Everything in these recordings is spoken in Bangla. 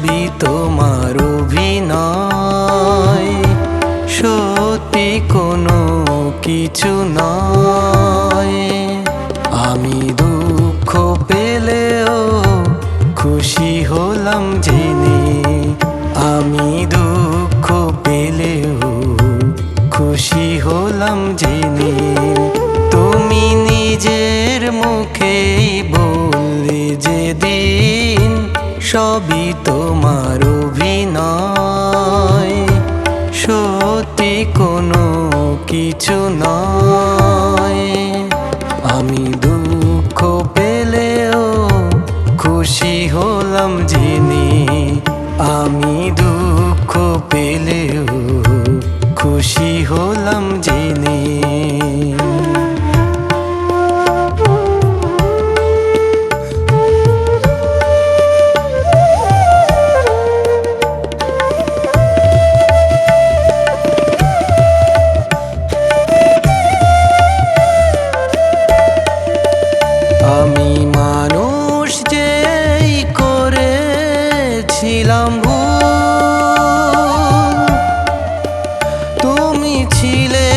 সবই তোমার অভিনয়, সত্যি কোনো কিছু নয়। আমি দুঃখ পেলেও খুশি হলাম জেনে, আমি দুঃখ পেলেও খুশি হলাম জেনে। তুমি নিজের মুখেই বললে যেদিন সবই তোমার অভিনয়, সত্যি কোনো কিছু নয়। আমি দুঃখ পেলেও খুশি হলাম জেনে, আমি দুঃখ পেলেও খুশি হলাম জেনে। আমি মানুষ যেই করেছিলাম ভুল, তুমি ছিলে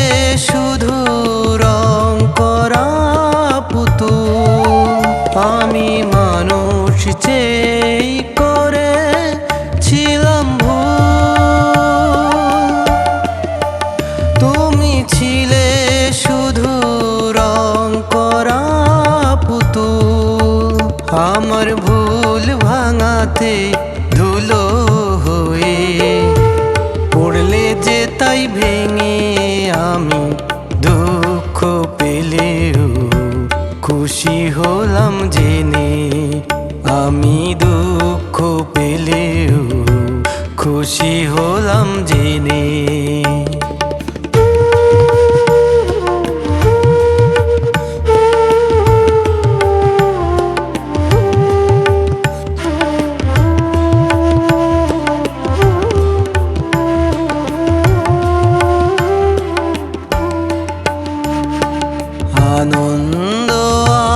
শুধু রং করা পুতুল। আমি মানুষ যেই করেছিলাম ভুল, তুমি ছিলে শুধু রং করা পুতুল। আমার ভুল ভাঙাতে ধুলো হয়ে পড়লে যে তাই ভেঙে, আমি দুঃখ পেলেও খুশি হলাম জেনে, আমি দুঃখ পেলেও খুশি হলাম জেনে। আনন্দ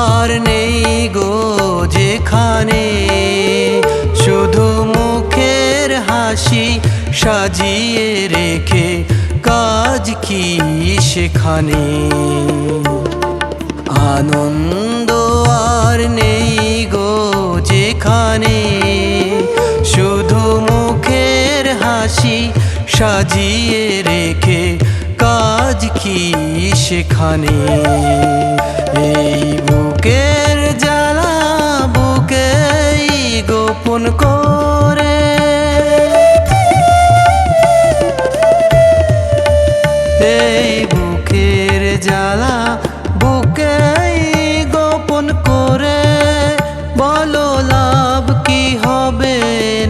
আর নেই গো যেখানে, শুধু মুখের হাসি সাজিয়ে রেখে কাজ কি সেখানে। আনন্দ আর নেই গো যেখানে, শুধু মুখের হাসি সাজিয়ে রেখে কাজ কি সেখানে। এই বুকের জ্বালা বুকেই গোপন করে, এই বুকের জ্বালা বুকেই গোপন করে, বলো লাভ কি হবে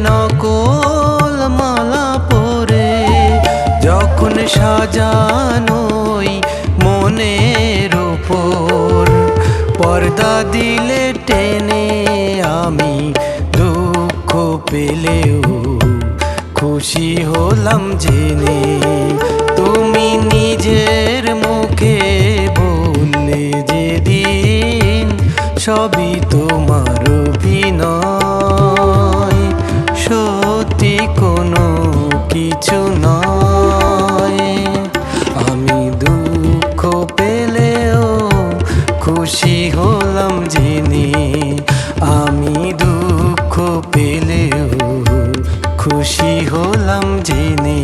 নকল মালা পরে। যখন সাজানোই মনের উপর পর্দা দিলে টেনে, আমি দুঃখ পেলেও খুশি হলাম জেনে। তুমি নিজের মুখে বললে যেদিন সবই তোমার অভিনয়, সত্যি কোনো কিছু নয়। আমি দুঃখ পেলেও খুশি হলাম জেনে, আমি দুঃখ পেলেও খুশি হলাম জেনে।